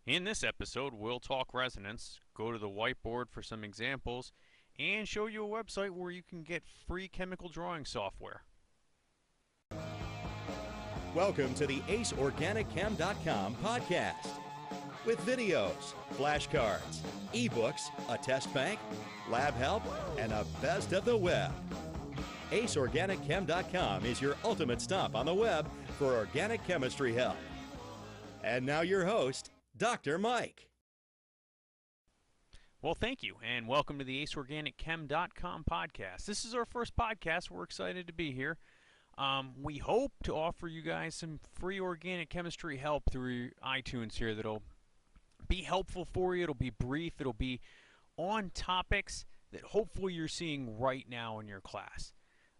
In this episode, we'll talk resonance, go to the whiteboard for some examples, and show you a website where you can get free chemical drawing software. Welcome to the AceOrganicChem.com podcast. With videos, flashcards, ebooks, a test bank, lab help, and a best of the web. AceOrganicChem.com is your ultimate stop on the web for organic chemistry help. And now your host, Dr. Mike. Well, thank you, and welcome to the AceOrganicChem.com podcast. This is our first podcast. We're excited to be here. We hope to offer you guys some free organic chemistry help through iTunes here that'll be helpful for you. It'll be brief. It'll be on topics that hopefully you're seeing right now in your class.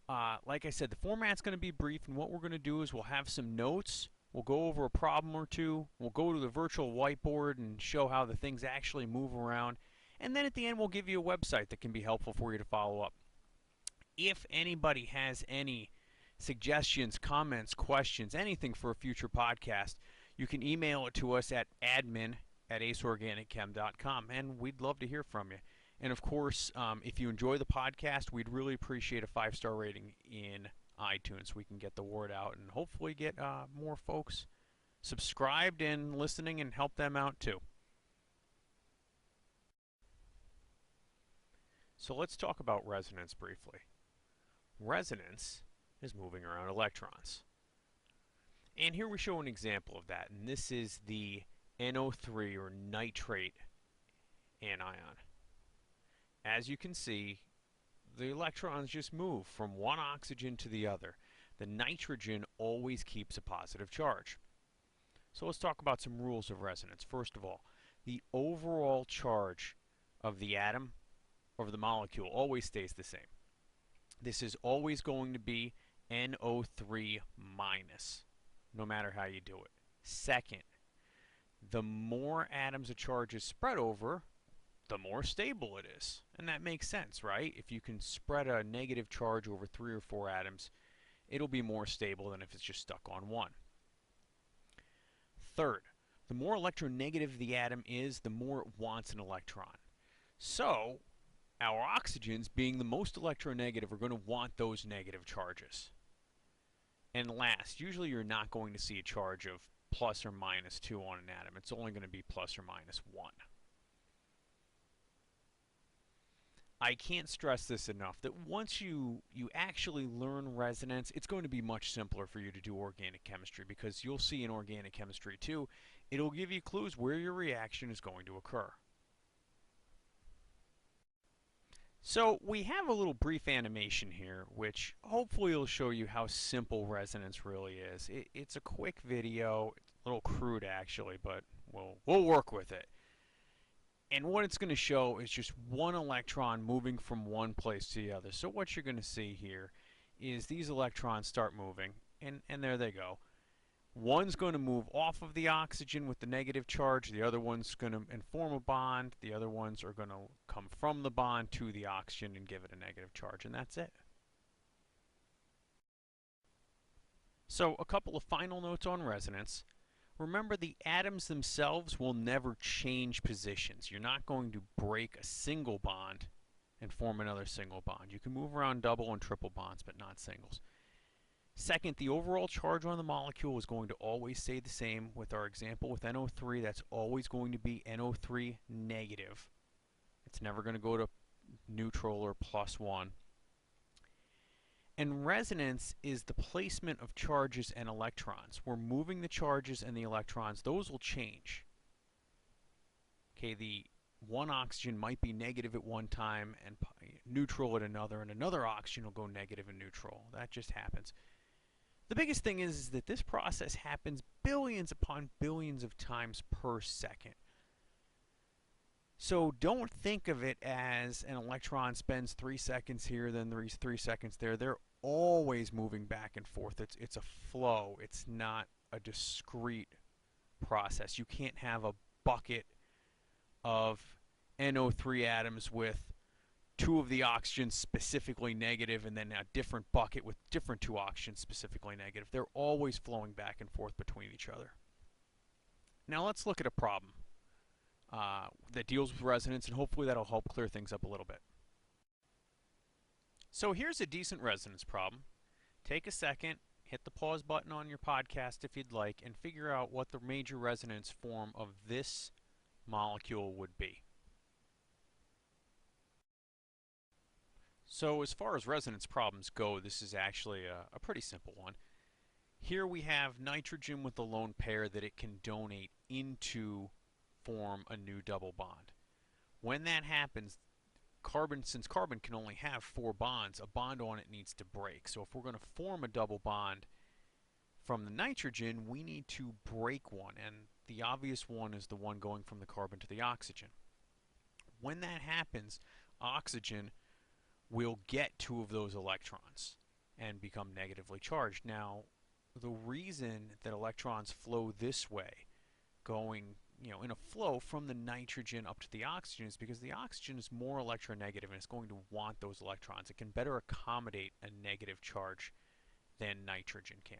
Like I said, the format's going to be brief, and what we're going to do is we'll have some notes. We'll go over a problem or two. We'll go to the virtual whiteboard and show how the things actually move around. And then at the end, we'll give you a website that can be helpful for you to follow up. If anybody has any suggestions, comments, questions, anything for a future podcast, you can email it to us at admin@aceorganicchem.com, and we'd love to hear from you. And of course, if you enjoy the podcast, we'd really appreciate a 5-star rating in iTunes so we can get the word out and hopefully get more folks subscribed and listening and help them out too. So let's talk about resonance briefly. Resonance is moving around electrons. And here we show an example of that, and this is the NO3 or nitrate anion. As you can see, the electrons just move from one oxygen to the other. The nitrogen always keeps a positive charge. So let's talk about some rules of resonance. First of all, the overall charge of the atom or the molecule always stays the same. This is always going to be NO3 minus, no matter how you do it. Second, the more atoms a charge is spread over, the more stable it is. And that makes sense, right? If you can spread a negative charge over 3 or 4 atoms, it'll be more stable than if it's just stuck on one. Third, the more electronegative the atom is, the more it wants an electron. So, our oxygens, being the most electronegative, are going to want those negative charges. And last, usually you're not going to see a charge of plus or minus 2 on an atom. It's only going to be plus or minus 1. I can't stress this enough, that once you actually learn resonance, it's going to be much simpler for you to do organic chemistry, because you'll see in organic chemistry too, it'll give you clues where your reaction is going to occur. So we have a little brief animation here, which hopefully will show you how simple resonance really is. It's a quick video, it's a little crude actually, but we'll work with it. And what it's going to show is just one electron moving from one place to the other. So what you're going to see here is these electrons start moving, and there they go. One's going to move off of the oxygen with the negative charge, the other one's going to form a bond, the other ones are going to come from the bond to the oxygen and give it a negative charge, and that's it. So a couple of final notes on resonance. Remember, the atoms themselves will never change positions. You're not going to break a single bond and form another single bond. You can move around double and triple bonds, but not singles. Second, the overall charge on the molecule is going to always stay the same. With our example with NO3, that's always going to be NO3 negative. It's never going to go to neutral or plus 1. And resonance is the placement of charges and electrons. We're moving the charges and the electrons. Those will change. Okay, the one oxygen might be negative at one time and neutral at another, and another oxygen will go negative and neutral. That just happens. The biggest thing is that this process happens billions upon billions of times per second. So don't think of it as an electron spends 3 seconds here, then 3 seconds there. They're always moving back and forth. It's a flow. It's not a discrete process. You can't have a bucket of NO3 atoms with 2 of the oxygens specifically negative and then a different bucket with different 2 oxygens specifically negative. They're always flowing back and forth between each other. Now let's look at a problem. that deals with resonance, and hopefully that'll help clear things up a little bit. So here's a decent resonance problem. Take a second, hit the pause button on your podcast if you'd like, and figure out what the major resonance form of this molecule would be. So as far as resonance problems go, this is actually a pretty simple one. Here we have nitrogen with a lone pair that it can donate into form a new double bond. When that happens, since carbon can only have 4 bonds, a bond on it needs to break. So if we're going to form a double bond from the nitrogen, we need to break one, and the obvious one is the one going from the carbon to the oxygen. When that happens, oxygen will get 2 of those electrons and become negatively charged. Now, the reason that electrons flow this way, going in a flow from the nitrogen up to the oxygen, is because the oxygen is more electronegative and it's going to want those electrons. It can better accommodate a negative charge than nitrogen can.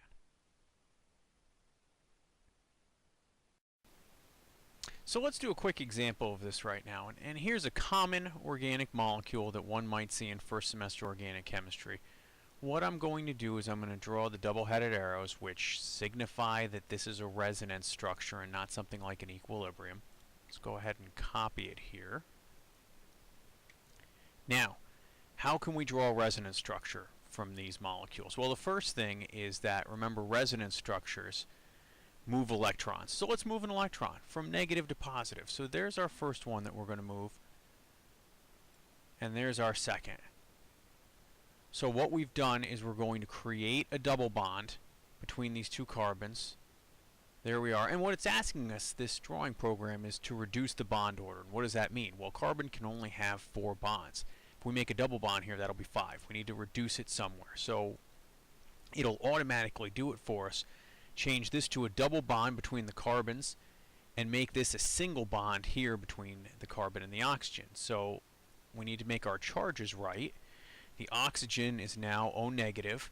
So let's do a quick example of this right now. And here's a common organic molecule that one might see in first semester organic chemistry. What I'm going to do is I'm going to draw the double-headed arrows, which signify that this is a resonance structure and not something like an equilibrium. Let's go ahead and copy it here. Now, how can we draw a resonance structure from these molecules? Well, the first thing is that, remember, resonance structures move electrons. So let's move an electron from negative to positive. So there's our first one that we're going to move, and there's our second. So what we've done is we're going to create a double bond between these 2 carbons. There we are. And what it's asking us, this drawing program, is to reduce the bond order. And what does that mean? Well, carbon can only have 4 bonds. If we make a double bond here, that'll be 5. We need to reduce it somewhere. So it'll automatically do it for us. Change this to a double bond between the carbons and make this a single bond here between the carbon and the oxygen. So we need to make our charges right. The oxygen is now O negative,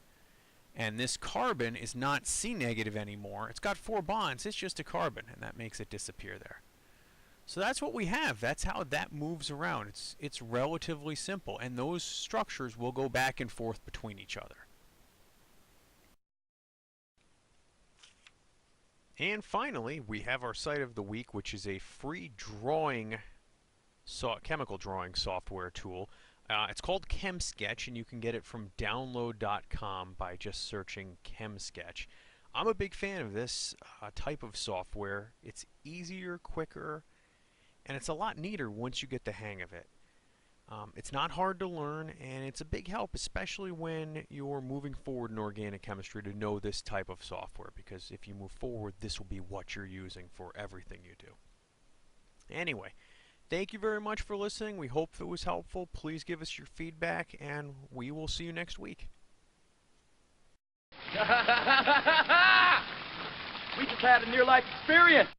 and this carbon is not C negative anymore. It's got 4 bonds. It's just a carbon, and that makes it disappear there. So that's what we have. That's how that moves around. It's relatively simple, and those structures will go back and forth between each other. And finally, we have our site of the week, which is a free chemical drawing software tool. It's called ChemSketch, and you can get it from download.com by just searching ChemSketch. I'm a big fan of this type of software. It's easier, quicker, and it's a lot neater once you get the hang of it. It's not hard to learn, and it's a big help, especially when you're moving forward in organic chemistry, to know this type of software, because if you move forward, this will be what you're using for everything you do. Anyway, thank you very much for listening. We hope it was helpful. Please give us your feedback, and we will see you next week. We just had a near-life experience.